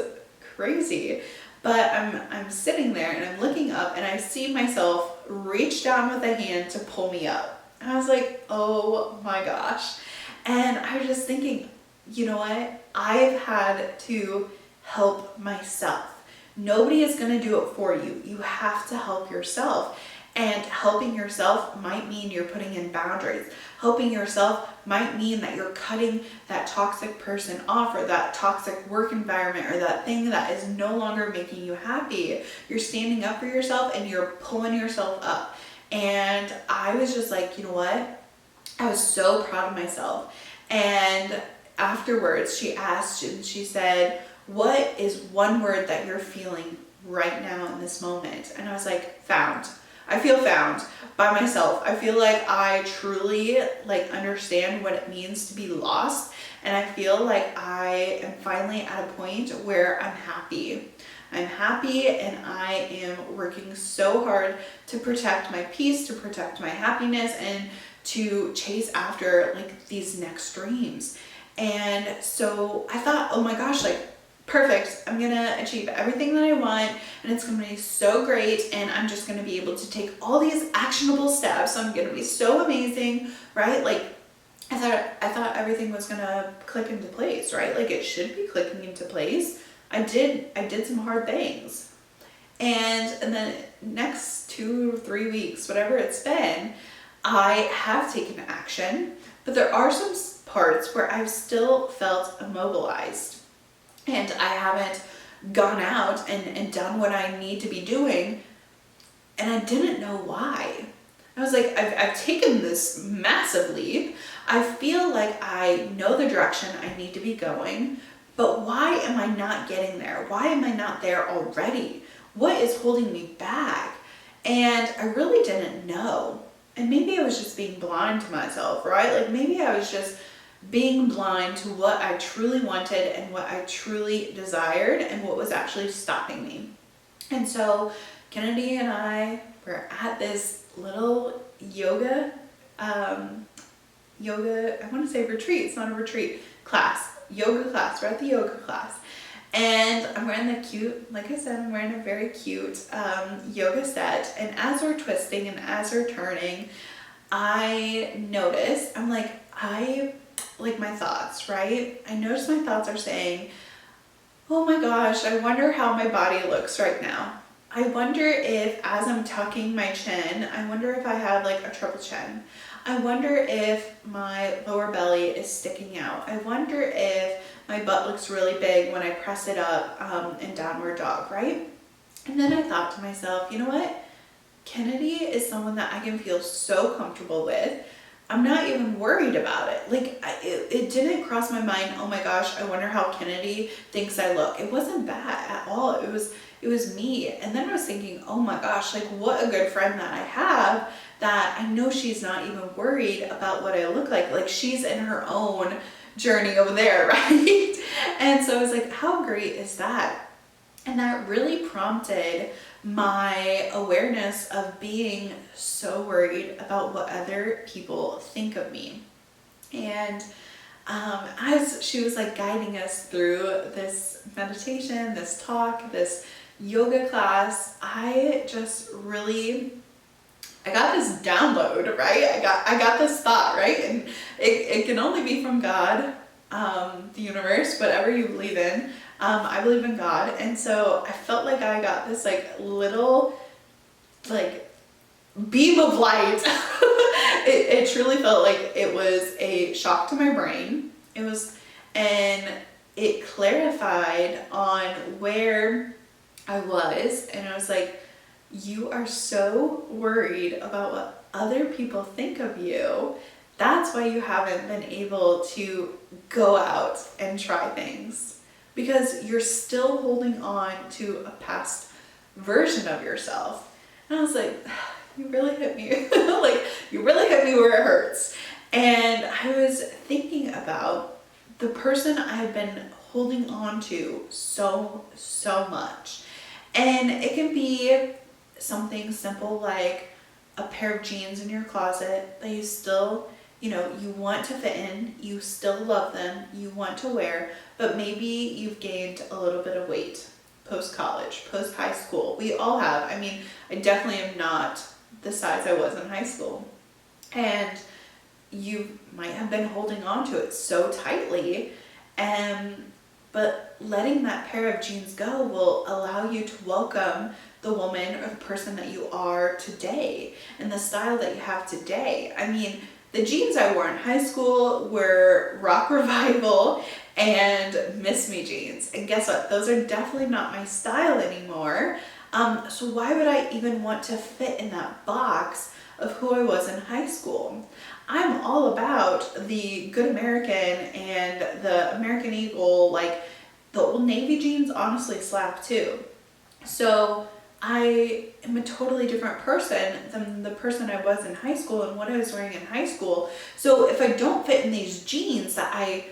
crazy, but I'm sitting there and I'm looking up and I see myself reach down with a hand to pull me up. And I was like, oh my gosh. And I was just thinking, you know what? I've had to help myself. Nobody is going to do it for you. You have to help yourself. And helping yourself might mean you're putting in boundaries. Helping yourself might mean that you're cutting that toxic person off, or that toxic work environment, or that thing that is no longer making you happy. You're standing up for yourself and you're pulling yourself up. And I was just like, you know what? I was so proud of myself. And afterwards, she asked and she said, what is one word that you're feeling right now in this moment? And I was like, found. I feel found by myself. I feel like I truly understand what it means to be lost. And I feel like I am finally at a point where I'm happy. I'm happy and I am working so hard to protect my peace, to protect my happiness, and to chase after these next dreams. And so I thought, oh my gosh, perfect. I'm gonna achieve everything that I want and it's gonna be so great, and I'm just gonna be able to take all these actionable steps. I'm gonna be so amazing, right? I thought everything was gonna click into place, right? It should be clicking into place. I did some hard things. And then next 2 or 3 weeks, whatever it's been, I have taken action, but there are some parts where I've still felt immobilized. And I haven't gone out and done what I need to be doing. And I didn't know why. I was like, I've taken this massive leap. I feel like I know the direction I need to be going, but why am I not getting there? Why am I not there already? What is holding me back? And I really didn't know. And maybe I was just being blind to myself, right? Maybe I was just being blind to what I truly wanted and what I truly desired and what was actually stopping me. And so Kennedy and I were at this little yoga, I want to say retreat. It's not a retreat, yoga class. We're at the yoga class. And I'm wearing the cute, like I said, I'm wearing a very cute yoga set. And as we're twisting and as we're turning, I notice, my thoughts, right? I notice my thoughts are saying, oh my gosh, I wonder how my body looks right now. I wonder if, as I'm tucking my chin, I wonder if I have a triple chin. I wonder if my lower belly is sticking out. I wonder if my butt looks really big when I press it up in downward dog, right? And then I thought to myself, you know what? Kennedy is someone that I can feel so comfortable with. I'm not even worried about it. It didn't cross my mind, oh my gosh, I wonder how Kennedy thinks I look. It wasn't that at all. It was me. And then I was thinking, oh my gosh, what a good friend that I have, that I know she's not even worried about what I look like. She's in her own journey over there, right? And so I was like, how great is that? And that really prompted my awareness of being so worried about what other people think of me. And as she was guiding us through this meditation, this talk, this yoga class, I got this download, right? I got this thought, right? And it can only be from God, the universe, whatever you believe in. I believe in God. And so I felt like I got this little beam of light. it truly felt like it was a shock to my brain. And it clarified on where I was. And I was like, you are so worried about what other people think of you. That's why you haven't been able to go out and try things. Because you're still holding on to a past version of yourself. And I was like, you really hit me. You really hit me where it hurts. And I was thinking about the person I had been holding on to so much. And it can be something simple like a pair of jeans in your closet that you still, you want to fit in, you still love them, you want to wear, but maybe you've gained a little bit of weight post-college, post-high school. We all have. I mean, I definitely am not the size I was in high school. And you might have been holding on to it so tightly, but letting that pair of jeans go will allow you to welcome the woman or the person that you are today and the style that you have today. I mean, the jeans I wore in high school were Rock Revival and Miss Me jeans. And guess what? Those are definitely not my style anymore. So why would I even want to fit in that box of who I was in high school? I'm all about the Good American and the American Eagle, like the Old Navy jeans honestly slap too. So I am a totally different person than the person I was in high school and what I was wearing in high school. So if I don't fit in these jeans that I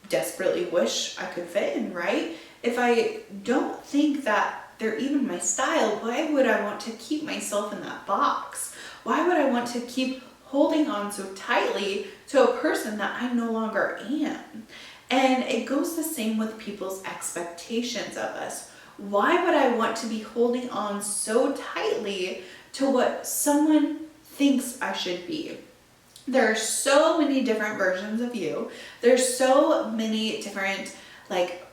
desperately wish I could fit in, right? If I don't think that they're even my style, why would I want to keep myself in that box? Why would I want to keep holding on so tightly to a person that I no longer am? And it goes the same with people's expectations of us. Why would I want to be holding on so tightly to what someone thinks I should be? There are so many different versions of you. There's so many different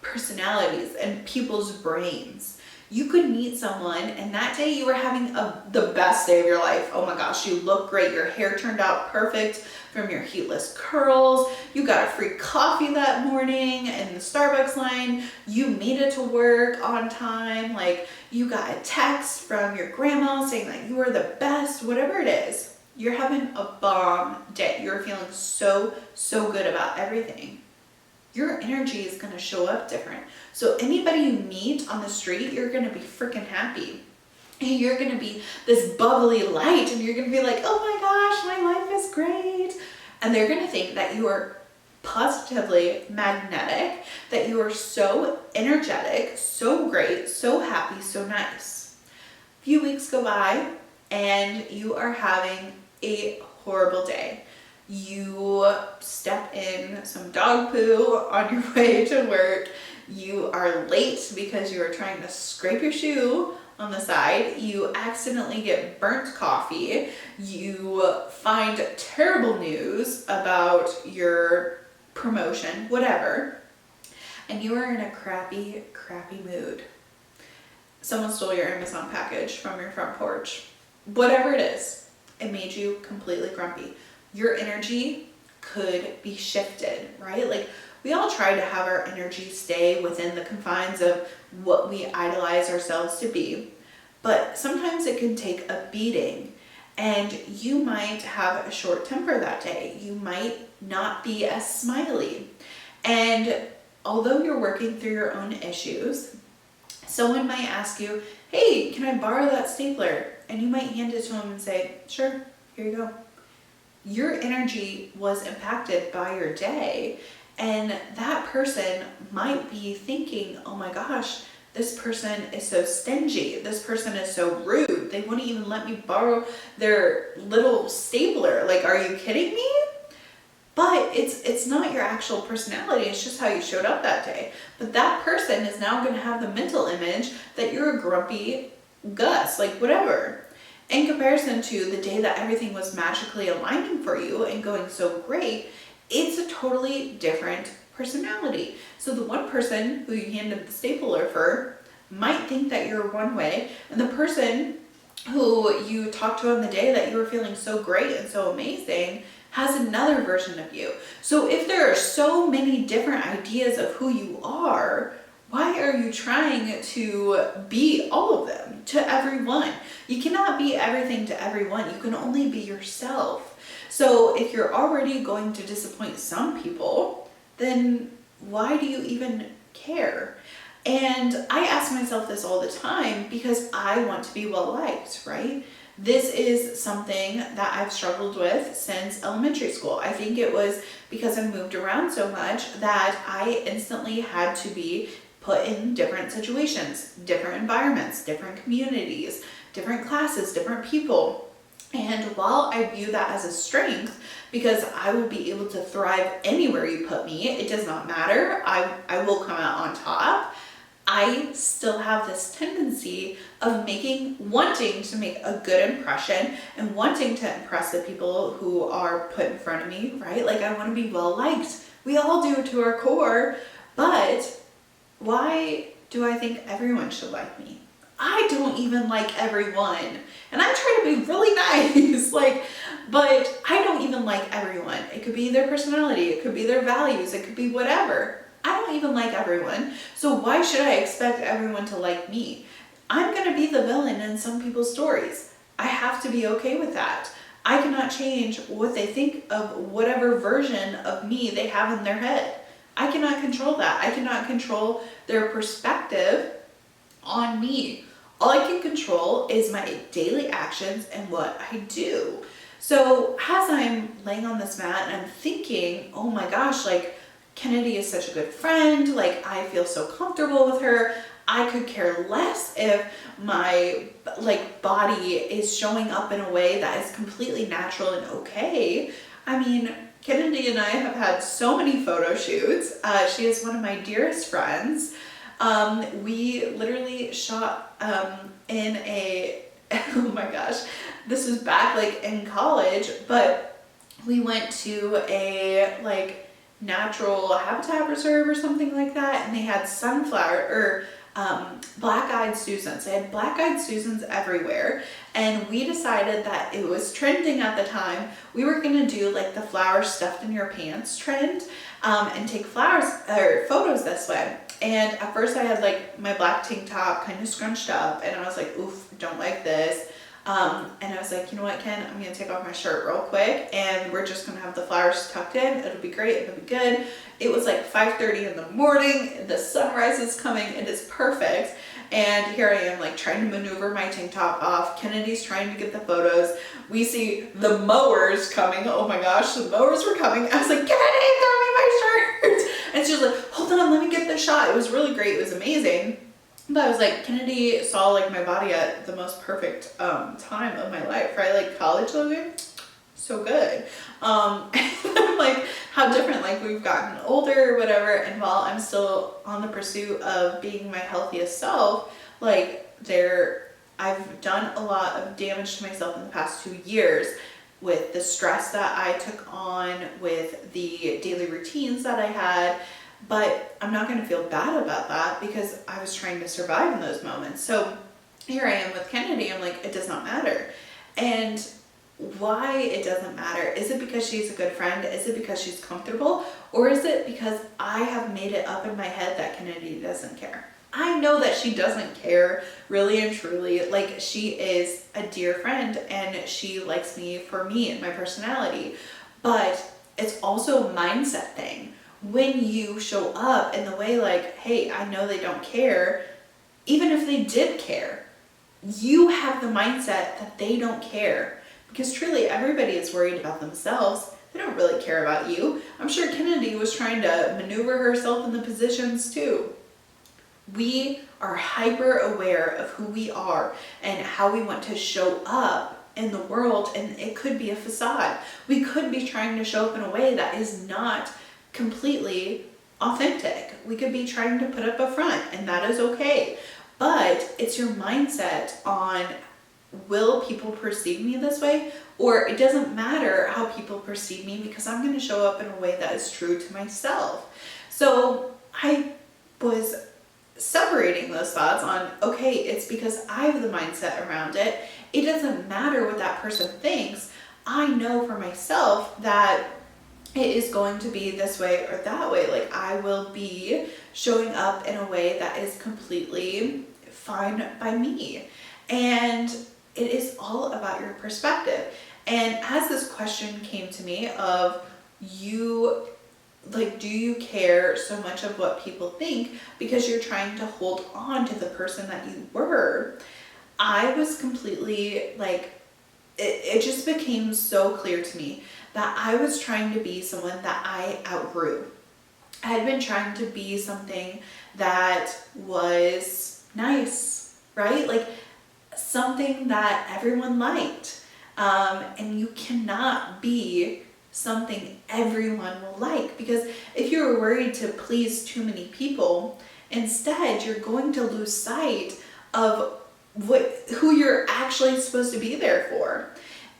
personalities and people's brains. You could meet someone and that day you were having the best day of your life. Oh my gosh, you look great. Your hair turned out perfect from your heatless curls. You got a free coffee that morning in the Starbucks line. You made it to work on time. You got a text from your grandma saying that you were the best, whatever it is. You're having a bomb day. You're feeling so good about everything. Your energy is going to show up different. So anybody you meet on the street, you're going to be freaking happy. And you're going to be this bubbly light and you're going to be like, oh my gosh, my life is great. And they're going to think that you are positively magnetic, that you are so energetic, so great, so happy, so nice. A few weeks go by and you are having a horrible day. You step in some dog poo on your way to work. You are late because you are trying to scrape your shoe on the side. You accidentally get burnt coffee. You find terrible news about your promotion, whatever. And you are in a crappy mood. Someone stole your Amazon package from your front porch. Whatever it is, it made you completely grumpy. Your energy could be shifted, right? We all try to have our energy stay within the confines of what we idolize ourselves to be, but sometimes it can take a beating and you might have a short temper that day. You might not be as smiley. And although you're working through your own issues, someone might ask you, hey, can I borrow that stapler? And you might hand it to them and say, sure, here you go. Your energy was impacted by your day, and that person might be thinking, oh my gosh, this person is so stingy. This person is so rude. They wouldn't even let me borrow their little stapler. Are you kidding me? But it's not your actual personality. It's just how you showed up that day. But that person is now going to have the mental image that you're a grumpy Gus, whatever. In comparison to the day that everything was magically aligning for you and going so great, it's a totally different personality. So the one person who you handed the stapler for might think that you're one way, and the person who you talked to on the day that you were feeling so great and so amazing has another version of you. So if there are so many different ideas of who you are, why are you trying to be all of them to everyone? You cannot be everything to everyone. You can only be yourself. So if you're already going to disappoint some people, then why do you even care? And I ask myself this all the time because I want to be well liked, right? This is something that I've struggled with since elementary school. I think it was because I moved around so much that I instantly had to be put in different situations, different environments, different communities, different classes, different people. And while I view that as a strength, because I will be able to thrive anywhere you put me, it does not matter, I will come out on top, I still have this tendency of wanting to make a good impression and wanting to impress the people who are put in front of me, right? Like, I want to be well liked. We all do to our core, but why do I think everyone should like me? I don't even like everyone. And I try to be really nice, but I don't even like everyone. It could be their personality, it could be their values, it could be whatever. I don't even like everyone. So why should I expect everyone to like me? I'm gonna be the villain in some people's stories. I have to be okay with that. I cannot change what they think of whatever version of me they have in their head. I cannot control that. I cannot control their perspective on me. All I can control is my daily actions and what I do. So as I'm laying on this mat and I'm thinking, oh my gosh, Kennedy is such a good friend, I feel so comfortable with her. I could care less if my body is showing up in a way that is completely natural and okay. I mean, Kennedy and I have had so many photo shoots. She is one of my dearest friends. We literally shot in a, oh my gosh, this was back in college, but we went to a natural habitat reserve or something like that, and they had black-eyed Susans. They had black-eyed Susans everywhere, and we decided that it was trending at the time. We were gonna do the flower stuffed in your pants trend, and take photos this way. And at first I had my black tank top kind of scrunched up, and I was like, oof, don't like this. And I was like, you know what, Ken, I'm gonna take off my shirt real quick and we're just gonna have the flowers tucked in. It'll be great, it'll be good. It was 5:30 in the morning, the sunrise is coming, and it's perfect. And here I am trying to maneuver my tank top off. Kennedy's trying to get the photos. We see the mowers coming. Oh my gosh, the mowers were coming. I was like, Kennedy, throw me my shirt. And she was like, hold on, let me get the shot. It was really great, it was amazing. But I was like, Kennedy saw my body at the most perfect time of my life, right? College Logan, so good. And how different, we've gotten older or whatever, and while I'm still on the pursuit of being my healthiest self, I've done a lot of damage to myself in the past 2 years with the stress that I took on, with the daily routines that I had. But I'm not going to feel bad about that because I was trying to survive in those moments. So here I am with Kennedy. I'm like, it does not matter. And why it doesn't matter? Is it because she's a good friend? Is it because she's comfortable? Or is it because I have made it up in my head that Kennedy doesn't care? I know that she doesn't care, really and truly. She is a dear friend and she likes me for me and my personality. But it's also a mindset thing. When you show up in the way hey, I know they don't care, even if they did care, you have the mindset that they don't care. Because truly, everybody is worried about themselves. They don't really care about you. I'm sure Kennedy was trying to maneuver herself in the positions too. We are hyper aware of who we are and how we want to show up in the world, and it could be a facade. We could be trying to show up in a way that is not completely authentic. We could be trying to put up a front, and that is okay. But it's your mindset on, will people perceive me this way? Or it doesn't matter how people perceive me because I'm going to show up in a way that is true to myself. So I was separating those thoughts on, okay, it's because I have the mindset around it. It doesn't matter what that person thinks. I know for myself that it is going to be this way or that way. I will be showing up in a way that is completely fine by me. And it is all about your perspective. And as this question came to me of do you care so much of what people think because you're trying to hold on to the person that you were? I was completely it just became so clear to me that I was trying to be someone that I outgrew. I had been trying to be something that was nice, right? something that everyone liked. And you cannot be something everyone will like, because if you're worried to please too many people, instead you're going to lose sight of who you're actually supposed to be there for.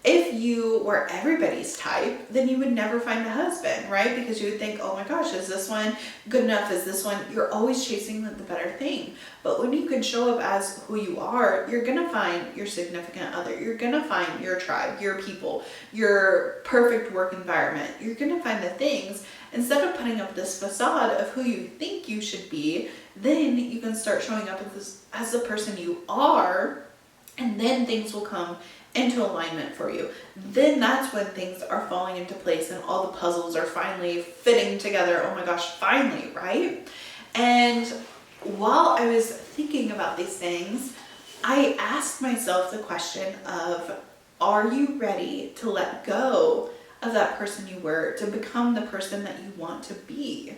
If you were everybody's type, then you would never find a husband, right? Because you would think, oh my gosh, is this one good enough? Is this one? You're always chasing the better thing. But when you can show up as who you are, you're going to find your significant other. You're going to find your tribe, your people, your perfect work environment. You're going to find the things. Instead of putting up this facade of who you think you should be, then you can start showing up as the person you are, and then things will come into alignment for you. Then that's when things are falling into place and all the puzzles are finally fitting together. Oh my gosh, finally, right? And while I was thinking about these things, I asked myself the question of, are you ready to let go of that person you were to become the person that you want to be?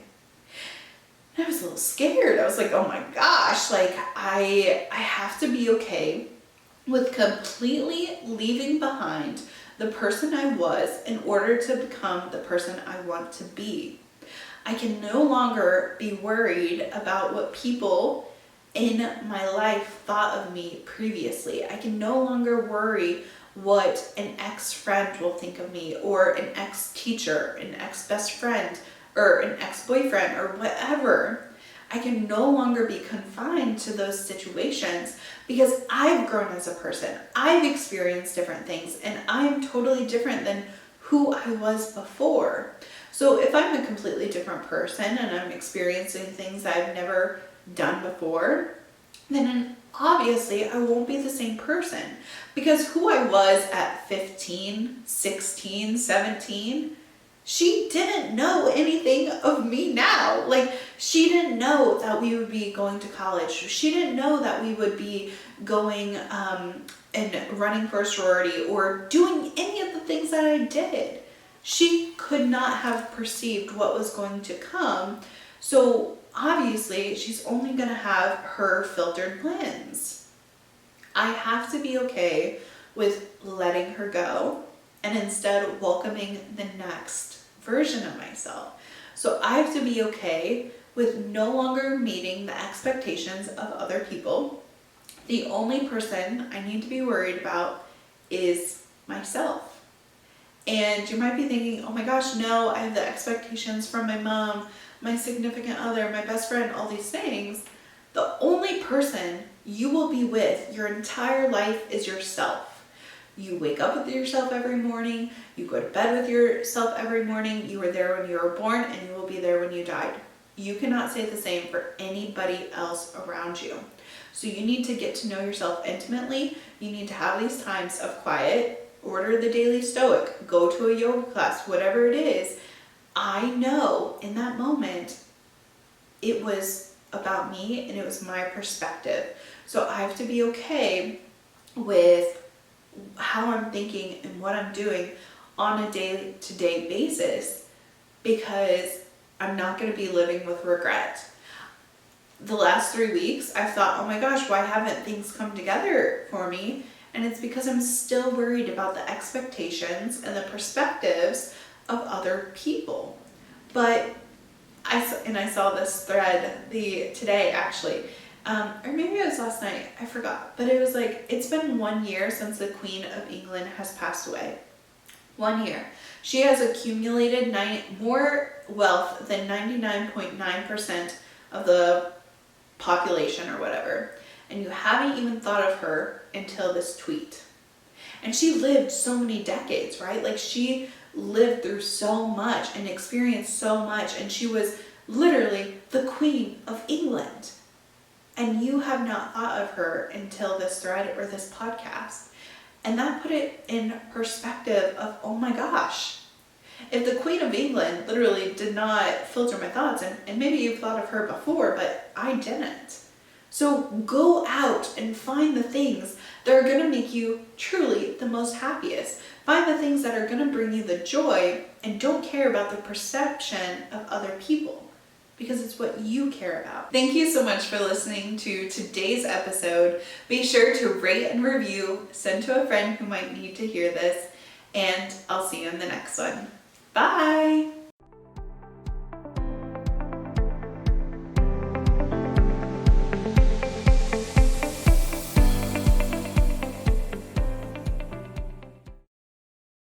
And I was a little scared. I was like, oh my gosh, like I have to be okay with completely leaving behind the person I was in order to become the person I want to be. I can no longer be worried about what people in my life thought of me previously. I can no longer worry what an ex-friend will think of me, or an ex-teacher, an ex-best friend, or an ex-boyfriend, or whatever. I can no longer be confined to those situations because I've grown as a person. I've experienced different things, and I'm totally different than who I was before. So if I'm a completely different person and I'm experiencing things I've never done before, then obviously I won't be the same person, because who I was at 15, 16, 17, she didn't know anything of me now. Like, she didn't know that we would be going to college. She didn't know that we would be going and running for a sorority or doing any of the things that I did. She could not have perceived what was going to come. So obviously she's only going to have her filtered lens. I have to be okay with letting her go and instead welcoming the next version of myself. So I have to be okay with no longer meeting the expectations of other people. The only person I need to be worried about is myself. And you might be thinking, oh my gosh, no, I have the expectations from my mom, my significant other, my best friend, all these things. The only person you will be with your entire life is yourself. You wake up with yourself every morning. You go to bed with yourself every morning. You were there when you were born, and you will be there when you died. You cannot say the same for anybody else around you. So you need to get to know yourself intimately. You need to have these times of quiet, order the daily stoic, go to a yoga class, whatever it is. I know in that moment, it was about me and it was my perspective. So I have to be okay with how I'm thinking and what I'm doing on a day-to-day basis, because I'm not going to be living with regret. The last 3 weeks, I've thought, oh my gosh, why haven't things come together for me? And it's because I'm still worried about the expectations and the perspectives of other people. But I saw this thread today actually, or maybe it was last night, I forgot. But it was like, it's been 1 year since the Queen of England has passed away. 1 year. She has accumulated more wealth than 99.9% of the population or whatever. And you haven't even thought of her until this tweet. And she lived so many decades, right? Like, she lived through so much and experienced so much, and she was literally the Queen of England. And you have not thought of her until this thread or this podcast. And that put it in perspective of, oh my gosh, if the Queen of England literally did not filter my thoughts, and maybe you've thought of her before, but I didn't. So go out and find the things that are going to make you truly the most happiest. Find the things that are going to bring you the joy, and don't care about the perception of other people, because it's what you care about. Thank you so much for listening to today's episode. Be sure to rate and review, send to a friend who might need to hear this, and I'll see you in the next one. Bye!